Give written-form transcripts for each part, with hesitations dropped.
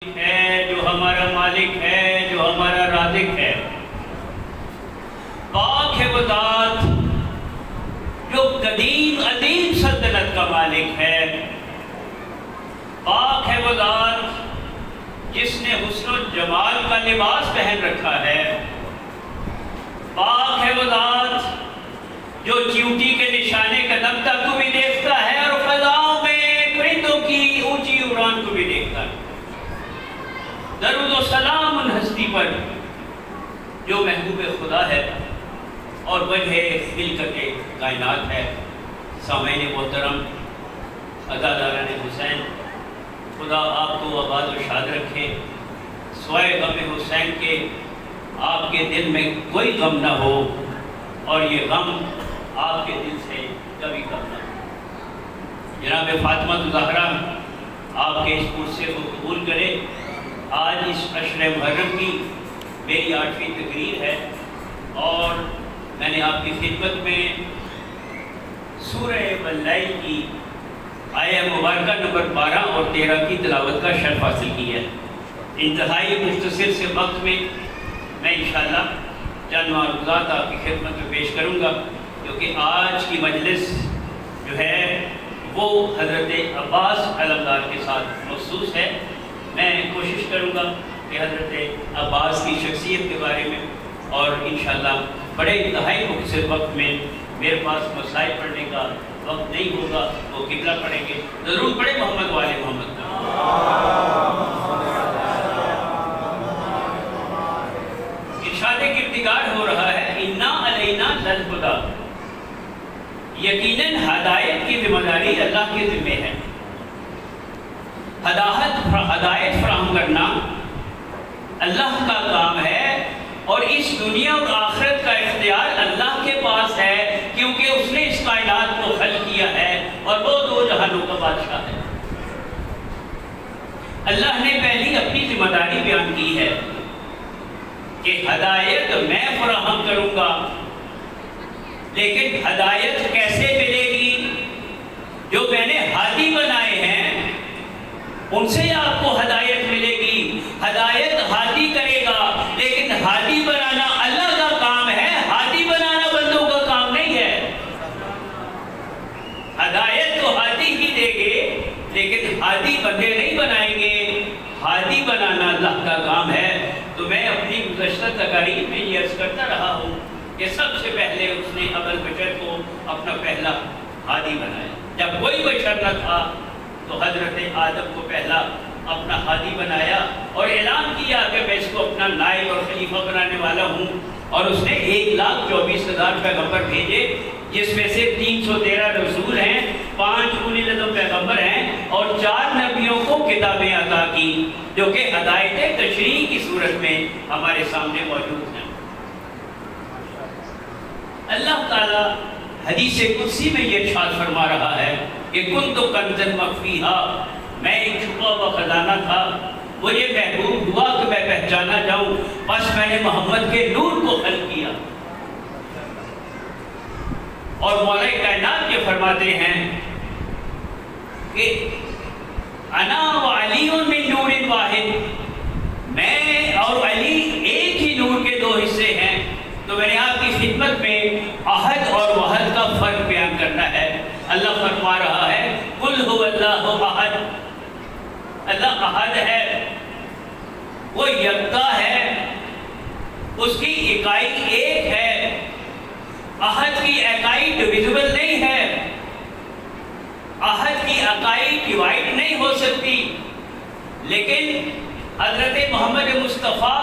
ہے، جو ہمارا مالک ہے، جو ہمارا رازق ہے۔ پاک ہے وہ ذات جو قدیم عظیم سلطنت کا مالک ہے۔ پاک ہے وہ ذات جس نے حسن و جمال کا لباس پہن رکھا ہے۔ پاک ہے وہ ذات جو چیونٹی کے نشانے قدم تک کو بھی دیکھتا ہے اور فضاؤں میں پرندوں کی اونچی اڑان کو بھی دیکھتا ہے۔ درود و سلام ان ہستی پر جو محبوب خدا ہے اور وجہ خلقت کائنات ہے۔ سامعین محترم، عزاداران حسین، خدا آپ کو آباد و شاد رکھے۔ سوائے غم حسین کے آپ کے دل میں کوئی غم نہ ہو اور یہ غم آپ کے دل سے کبھی کم نہ ہو۔ جناب فاطمہ الزہرا آپ کے اس پرسے کو قبول کرے۔ آج اس عشر محرم کی میری 8ویں تقریر ہے اور میں نے آپ کی خدمت میں سورہ واللیل کی آیہ مبارکہ نمبر 12 اور 13 کی تلاوت کا شرف حاصل کی ہے۔ انتہائی مختصر سے وقت میں میں انشاءاللہ چند معروضات آپ کی خدمت میں پیش کروں گا، کیونکہ آج کی مجلس جو ہے وہ حضرت عباس علمدار کے ساتھ مخصوص ہے۔ میں کوشش کروں گا کہ حضرت عباس کی شخصیت کے بارے میں اور انشاءاللہ بڑے انتہائی مختصر وقت میں، میرے پاس مسائل پڑھنے کا وقت نہیں ہوگا، وہ قبلہ پڑھیں گے۔ ضرور پڑھیں محمد والے محمد کا۔ ارشاد کردگار ہو رہا ہے، اِنَّا عَلَيْنَا لَلْہُدَىٰ، یقیناً ہدایت کی ذمہ داری اللہ کے ذمہ ہے۔ ہدایت فراہم کرنا اللہ کا کام ہے اور اس دنیا اور آخرت کا اختیار اللہ کے پاس ہے، کیونکہ اس نے اس کائنات کو خلق کیا ہے اور وہ دو جہانوں کا بادشاہ ہے۔ اللہ نے پہلی اپنی ذمہ داری بیان کی ہے کہ ہدایت میں فراہم کروں گا، لیکن ہدایت کیسے ملے گی؟ جو میں نے ہادی بنائے ہیں ان سے آپ کو ہدایت ملے گی۔ ہدایت ہادی کرے گا، لیکن ہادی بنانا اللہ کا کام ہے، ہادی بنانا بندوں کا کام نہیں ہے۔ ہدایت تو ہادی ہی دے گے، لیکن ہادی بندے نہیں بنائیں گے۔ ہادی بنانا اللہ کا کام ہے۔ تو میں اپنی گزشتہ تقاریر میں یہ عرض کرتا رہا ہوں کہ سب سے پہلے اس نے ابل بشر کو اپنا پہلا ہادی بنایا۔ جب کوئی بشر نہ تھا تو حضرت آدم کو پہلا اپنا ہادی بنایا اور اعلان کیا کہ میں اس کو اپنا نائب اور خلیفہ بنانے والا ہوں، اور اس نے 1,24,000 پیغمبر بھیجے، جس میں سے 313 رسول ہیں، 5 اولی العزم پیغمبر ہیں اور 4 نبیوں کو کتابیں عطا کی جو کہ ہدایت تشریح کی صورت میں ہمارے سامنے موجود ہیں۔ اللہ تعالیٰ حدیث قدسی میں یہ ارشاد فرما رہا ہے کہ کنت کنزا مخفیھا، میں ایک چھپا ہوا خزانہ تھا، مجھے محبوب ہوا کہ میں پہچانا جاؤں، بس میں نے محمد کے نور کو خلق کیا۔ اور مولا کائنات یہ فرماتے ہیں کہ انا وعلی من نور واحد، میں اور علی ایک ہی نور کے 2 حصے ہیں۔ تو میں نے آپ کی خدمت میں احد اور وحد کا فرق بیان کرنا ہے۔ اللہ فرما رہا ہے قل هو اللہ احد، اللہ احد ہے، وہ یکتا ہے، اس کی اکائی ایک ہے۔ احد کی اکائی ڈویزبل نہیں ہے، احد کی اکائی ڈیوائڈ نہیں ہو سکتی، لیکن حضرت محمد مصطفیٰ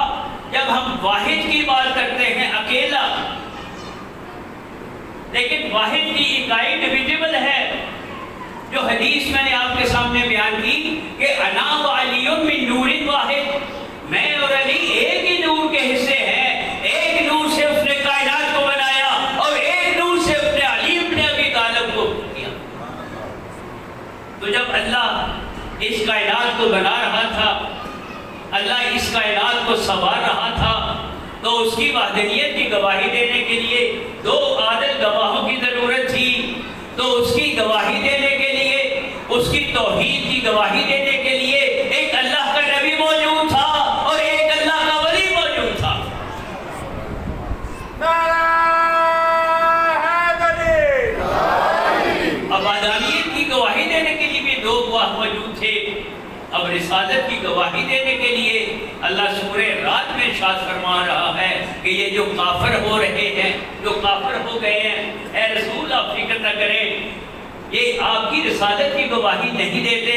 جب ہم واحد کی بات کرتے ہیں اکیلا، لیکن واحد کی اکائی ڈویزبل ہے، جو حدیث میں نے آپ کے سامنے بیان کی کہ انا وعلی من نور واحد، میں اور علی ایک ہی نور کے حصے ہیں۔ ایک نور سے اس نے کائنات کو بنایا اور ایک نور سے اس نے علی ابن ابی طالب کو کیا۔ تو جب اللہ اس کائنات کو بنا رہا تھا، اللہ اس کائنات کو سنوار رہا تھا، تو اس کی وحدانیت کی گواہی دینے کے لیے 2 عادل گواہوں کی ضرورت تھی۔ تو اس کی گواہی دینے کے لیے، اس کی توحید کی گواہی دینے کے لیے ایک اللہ کا نبی موجود رسالت کی گواہی دینے کے لیے اللہ سورہ رات میں ارشاد فرما رہا ہے کہ یہ جو کافر ہو رہے ہیں، جو کافر ہو گئے ہیں، اے رسول آپ فکر نہ کریں، یہ آپ کی رسالت کی گواہی نہیں دیتے۔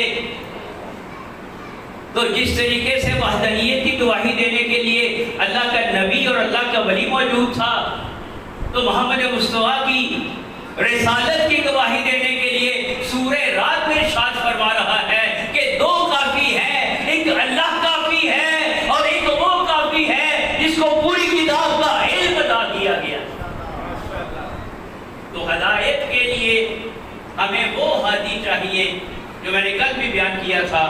تو جس طریقے سے وحدانیت کی گواہی دینے کے لیے اللہ کا نبی اور اللہ کا ولی موجود تھا، تو محمد مصطفیٰ کی رسالت کی گواہی دینے کے لیے سورہ رات میں ارشاد فرما رہا ہے کہ دو کافی ہیں، ایک اللہ کافی ہے اور ایک وہ کافی ہے جس کو پوری کتاب کا علم عطا کیا گیا۔ تو ہدایت کے لیے ہمیں وہ ہادی چاہیے جو میں نے کل بھی بیان کیا تھا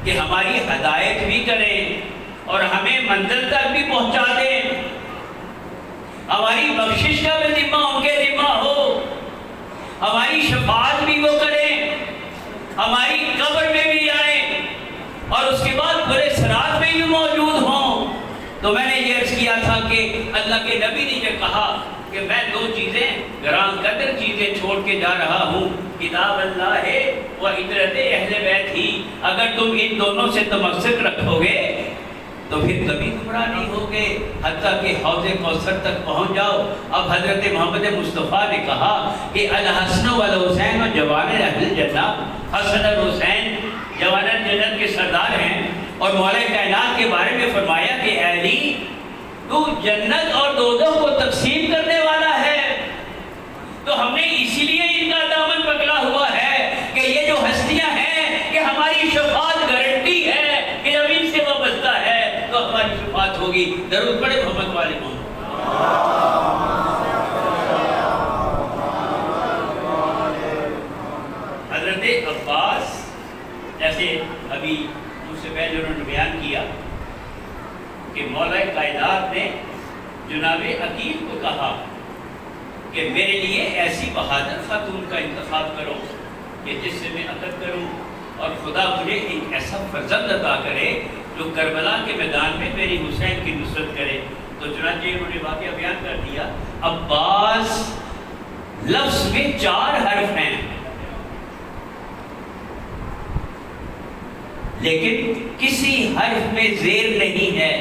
کہ ہماری ہدایت بھی کریں اور ہمیں منزل تک بھی پہنچا دیں، ہماری بخشش کا بھی ذمہ ان کے ذمہ ہو، ہماری شفاعت بھی وہ کریں، ہماری قبر میں بھی آئیں اور اس کے بعد بڑے صراط میں بھی موجود ہوں۔ تو میں نے یہ عرض کیا تھا کہ اللہ کے نبی نے یہ کہا کہ میں دو چیزیں گران قدر چیزیں چھوڑ کے جا رہا ہوں، کتاب اللہ ہے و عطرت اہل بیت ہی، اگر تم ان دونوں سے تمسک رکھو گے تو پھر کبھی گمراہ نہیں ہوگے حتیٰ کہ حوض کوثر تک پہنچ جاؤ۔ اب حضرت محمد مصطفیٰ نے کہا کہ الحسن والحسین و جوان اہل جنہ، حسن اور حسین جوان جنت کے سردار ہیں، اور مولا کائنات کے بارے میں فرمایا کہ اے علی تو جنت اور دوزخ کو تقسیم کرنے والا ہے۔ تو ہم نے اسی لیے ان کا دامن پکڑا ہوا ہے کہ یہ جو ہستیاں ہیں کہ ہماری شفاعت گارنٹی ہے کہ جب ان سے وابستہ ہے تو ہماری شفاعت ہوگی۔ درود پڑھے محمد والے محمد۔ حضرت عباس جیسے ابھی مجھ سے پہلے انہوں نے بیان کیا کہ مولا کائنات نے جناب عقیل کو کہا کہ میرے لیے ایسی بہادر خاتون کا انتخاب کرو کہ جس سے میں عقد کروں، اور خدا مجھے ایک ایسا فرزند عطا کرے جو کربلا کے میدان میں میری حسین کی نصرت کرے۔ تو چنانچہ انہوں نے واقعہ بیان کر دیا۔ عباس لفظ میں 4 حرف ہیں، لیکن کسی حرف میں زیر نہیں ہے۔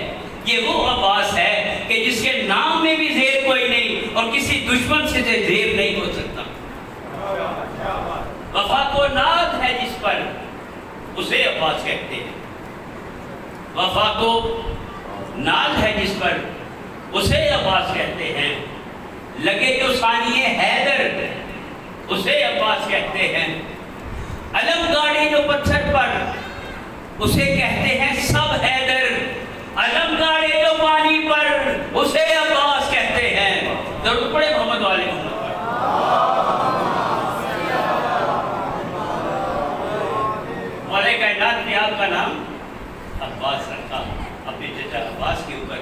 یہ وہ عباس ہے کہ جس کے نام میں بھی زیر کوئی نہیں اور کسی دشمن سے زیر نہیں ہو سکتا۔ وفا کو ناد ہے جس پر اسے عباس کہتے ہیں، وفا کو ناد ہے جس پر اسے عباس کہتے ہیں، لگے جو ثانیے حیدر اسے عباس کہتے ہیں، علم گاڑے جو پتھر پر اسے کہتے ہیں سب حیدر، علم گاڑے جو پانی پر اسے عباس کہتے ہیں۔ درود پڑھے محمد والے محمد۔ مولا کائنات نے آپ کا نام عباس رکھا اپنے چچا عباس کے اوپر۔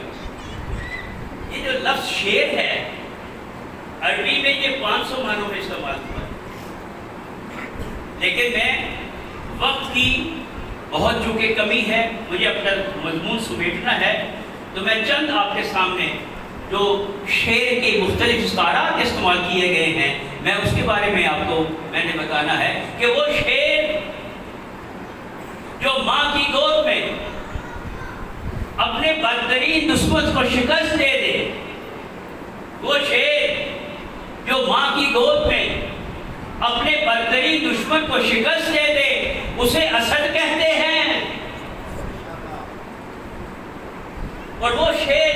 یہ جو لفظ شیر ہے عربی میں یہ 500 معنوں میں استعمال ہوا، لیکن میں وقت کی بہت چونکہ کمی ہے، مجھے اپنا مضمون سمیٹنا ہے، تو میں چند آپ کے سامنے جو شعر کے مختلف استعارات استعمال کیے گئے ہیں میں اس کے بارے میں آپ کو میں نے بتانا ہے کہ وہ شعر جو ماں کی گود میں اپنے بدترین دشمن کو شکست دے دے، وہ شعر جو ماں کی گود میں اپنے بدترین دشمن کو شکست دے دے اسے اسد کہتے ہیں، اور وہ شیر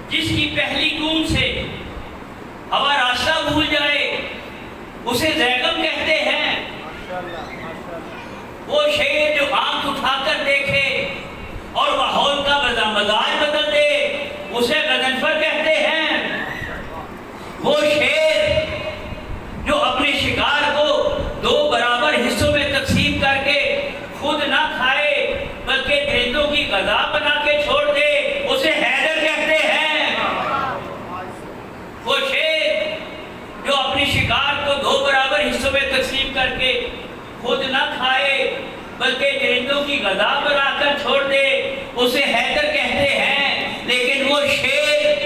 جس کی پہلی گونج سے ہوا راستہ بھول جائے اسے زیغم کہتے ہیں، وہ شیر جو آنکھ اٹھا کر دیکھے اور ماحول کا مزاج بدل دے اسے غضنفر کہتے ہیں، وہ شیر جو اپنے شکار کو 2 برابر حصوں میں تقسیم کر کے خود نہ کھائے بلکہ درندوں کی غذا بنا کے چھوڑ دے اسے حیدر کہتے ہیں، وہ شیر جو اپنی شکار کو 2 برابر حصوں میں تقسیم کر کے خود نہ کھائے بلکہ درندوں کی غذا بنا کر چھوڑ دے اسے حیدر کہتے ہیں، لیکن وہ شیر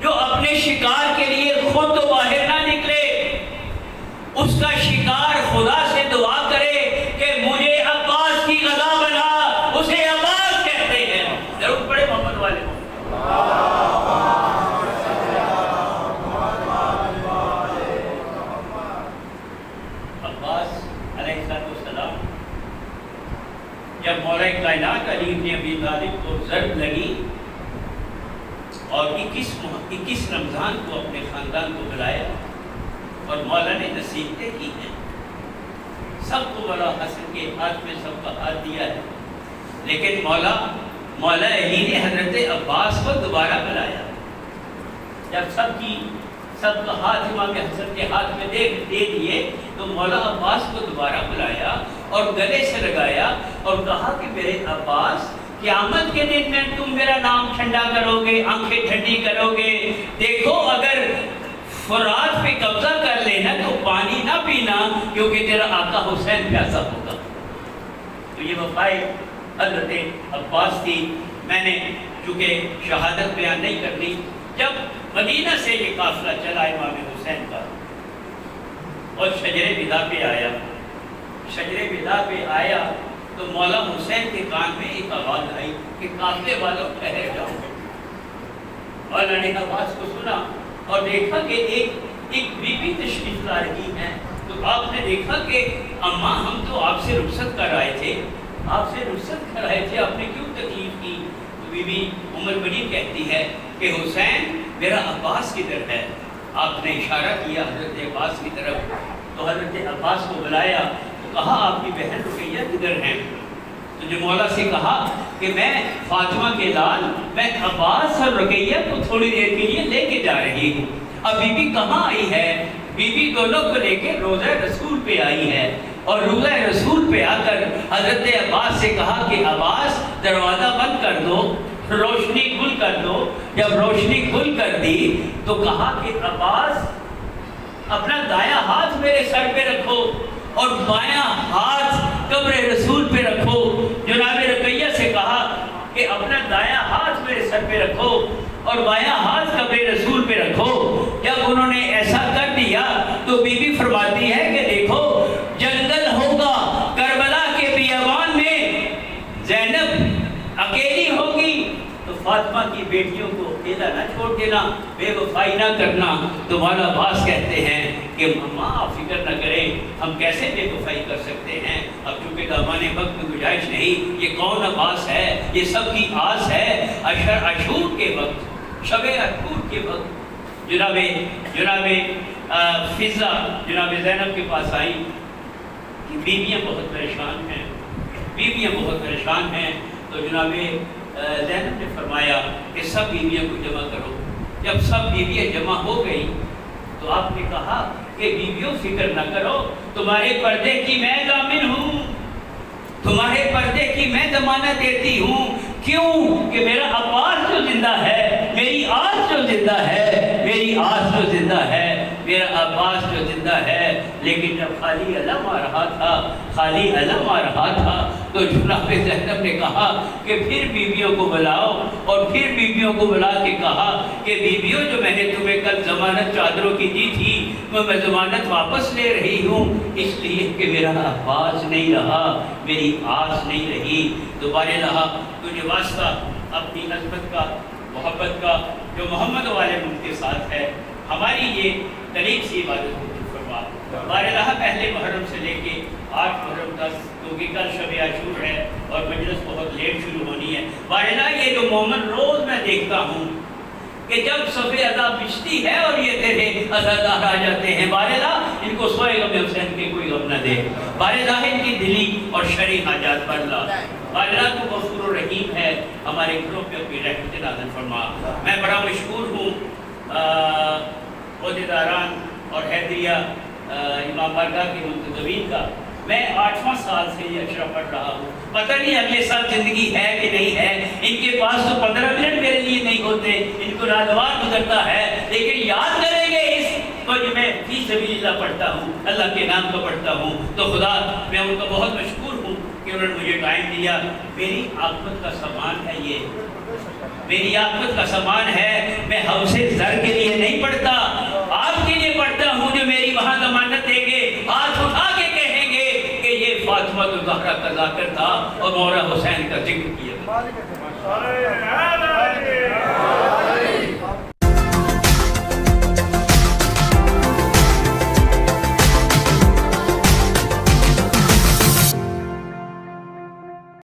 جو اپنے شکار کے لیے خود تو باہر نہ نکلے، اس کا شکار خدا سے دعا کرے کہ مجھے عباس کی غذا جب مولا کائنات علی بن ابی طالب کو ضرب لگی اور 21 رمضان کو اپنے خاندان کو بلایا اور مولا نے نصیحتیں کی ہیں، سب کو مولا حسن کے ہاتھ میں سب کا ہاتھ دیا ہے، لیکن مولا علی نے حضرت عباس کو دوبارہ بلایا۔ جب سب کا ہاتھ امام حسن کے ہاتھ میں دے دیے تو مولا عباس کو دوبارہ بلایا اور گلے سے لگایا اور کہا کہ میرے عباس، قیامت کے دن میں تم میرا نام ٹھنڈا کرو گے، آنکھیں ٹھنڈی کرو گے، دیکھو اگر فرات پہ قبضہ کر لینا تو پانی نہ پینا، کیونکہ تیرا آقا حسین پیاسا ہوگا۔ تو یہ وفائے حضرت عباس تھی۔ میں نے چونکہ شہادت بیان نہیں کرنی، جب مدینہ سے یہ قافلہ چلا امام حسین کا اور شجر بدا پہ آیا تو مولا حسین کے کان میں ایک آواز آئی کہ قافلے والوں ٹھہر جاؤ۔ مولا نے آواز کو سنا اور دیکھا کہ ایک بیوی تشریف لا رہی ہے، تو آپ نے دیکھا کہ اماں ہم تو آپ سے رخصت کر آئے تھے، آپ نے کیوں تکلیف کی؟ تو بی بی ام المؤمنین کہتی ہے کہ حسین میرا عباس کدھر ہے؟ آپ نے اشارہ کیا حضرت عباس کی طرف، تو حضرت عباس کو بلایا تو کہا آپ کی بہن رقیہ کدھر ہیں؟ تو جو مولا سے کہا کہ میں فاطمہ کے لال، میں عباس اور رقیہ کو تھوڑی دیر کے لیے لے کے جا رہی ہوں۔ اب بی بی کہاں آئی ہے؟ بی بی دونوں کو لے کے روضہ رسول پہ آئی ہے، اور روضہ رسول پہ آ کر حضرت عباس سے کہا کہ عباس دروازہ بند کر دو، روشنی گل کر دو۔ جب روشنی گل کر دی تو کہا کہ عباس اپنا دایاں ہاتھ میرے سر پہ رکھو اور بایاں ہاتھ قبر رسول پہ رکھو۔ جناب رقیہ سے کہا کہ اپنا دایاں ہاتھ میرے سر پہ رکھو اور بایاں ہاتھ قبر رسول پہ رکھو۔ جب انہوں نے ایسا کر دیا تو بی بی فرماتی ہے کہ دیکھو جنگل ہوگا کربلا کے بیابان میں، زینب اکیلی ہوگی تو فاطمہ کی بیٹیوں کو اکیلا نہ چھوڑ دینا، بے وفائی نہ کرنا۔ تو مولا عباس کہتے ہیں کہ ماں آپ فکر نہ کریں، ہم کیسے بے وفائی کر سکتے ہیں؟ اب چونکہ دامان وقت میں گنجائش نہیں، یہ کون عباس ہے؟ یہ سب کی آس ہے۔ عاشور کے وقت، شب عاشور کے وقت جناب فضہ جناب زینب کے پاس آئی کہ بیویاں بہت پریشان ہیں، تو جناب زینب نے فرمایا کہ سب بیویوں کو جمع کرو۔ جب سب بیویاں جمع ہو گئی تو آپ نے کہا کہ بیویوں فکر نہ کرو، تمہارے پردے کی میں ضامن ہوں، تمہارے پردے کی میں ضمانت دیتی ہوں۔ کیوں کہ میرا عباس جو زندہ ہے، میری آس جو زندہ ہے، میرا عباس جو زندہ ہے۔ لیکن جب خالی علم آ رہا تھا تو جناب زینب نے کہا کہ پھر بیویوں کو بلاؤ، اور پھر بیویوں کو بلا کے کہا کہ بیویوں جو میں نے تمہیں کل ضمانت چادروں کی دی تھی وہ میں ضمانت واپس لے رہی ہوں، اس لیے کہ میرا عباس نہیں رہا، میری آس نہیں رہی۔ دوبارہ رہا تجھے واسطہ اپنی عظمت کا، محبت کا جو محمد والے ان کے ساتھ ہے، ہماری یہ قریب سی عبادت کو فرما۔ بارہ پہلے محرم سے لے کے 8 محرم تک، کیونکہ کل شب عاشور ہے اور مجلس بہت لیٹ شروع ہونی ہے۔ بارہ یہ جو مومن روز میں دیکھتا ہوں کہ جب صف ادا بچتی ہے اور یہ تیرے عزادار آ جاتے ہیں، بارہ ان کو سوئے غم حسین کے کوئی غم نہ دے، بارہ ان کی دلی اور شرعی حاجات پر لا۔ بارہ تو غفور الرحیم ہے، ہمارے گھروں پہ اپنی رحمت نازل فرما۔ میں بڑا مشکور ہوں عہدیداران اور حیدریہ امام بارگاہ کے منتظمین کا۔ میں 8واں سال سے یہ اشرا پڑھ رہا ہوں، پتہ نہیں اگلے سال زندگی ہے کہ نہیں ہے۔ ان کے پاس تو 15 منٹ میرے لیے نہیں ہوتے، ان کو ناگوار گزرتا ہے، لیکن یاد کریں گے اس کو جو میں فی سبیل اللہ پڑھتا ہوں، اللہ کے نام کو پڑھتا ہوں، تو خدا میں ان کا بہت مشکور ہوں کہ انہوں نے مجھے ٹائم دیا۔ میری عاقبت کا سامان ہے، یہ میری عاقبت کا سامان ہے۔ میں حوث زر کے لیے نہیں پڑھتا، آپ کے لیے پڑھتا ہوں جو میری وہاں ضمانت دیں گے، ہاتھ اٹھا کے کہیں گے کہ یہ فاطمہ الزہرا کا ذاکر تھا اور مولا حسین کا ذکر کیا۔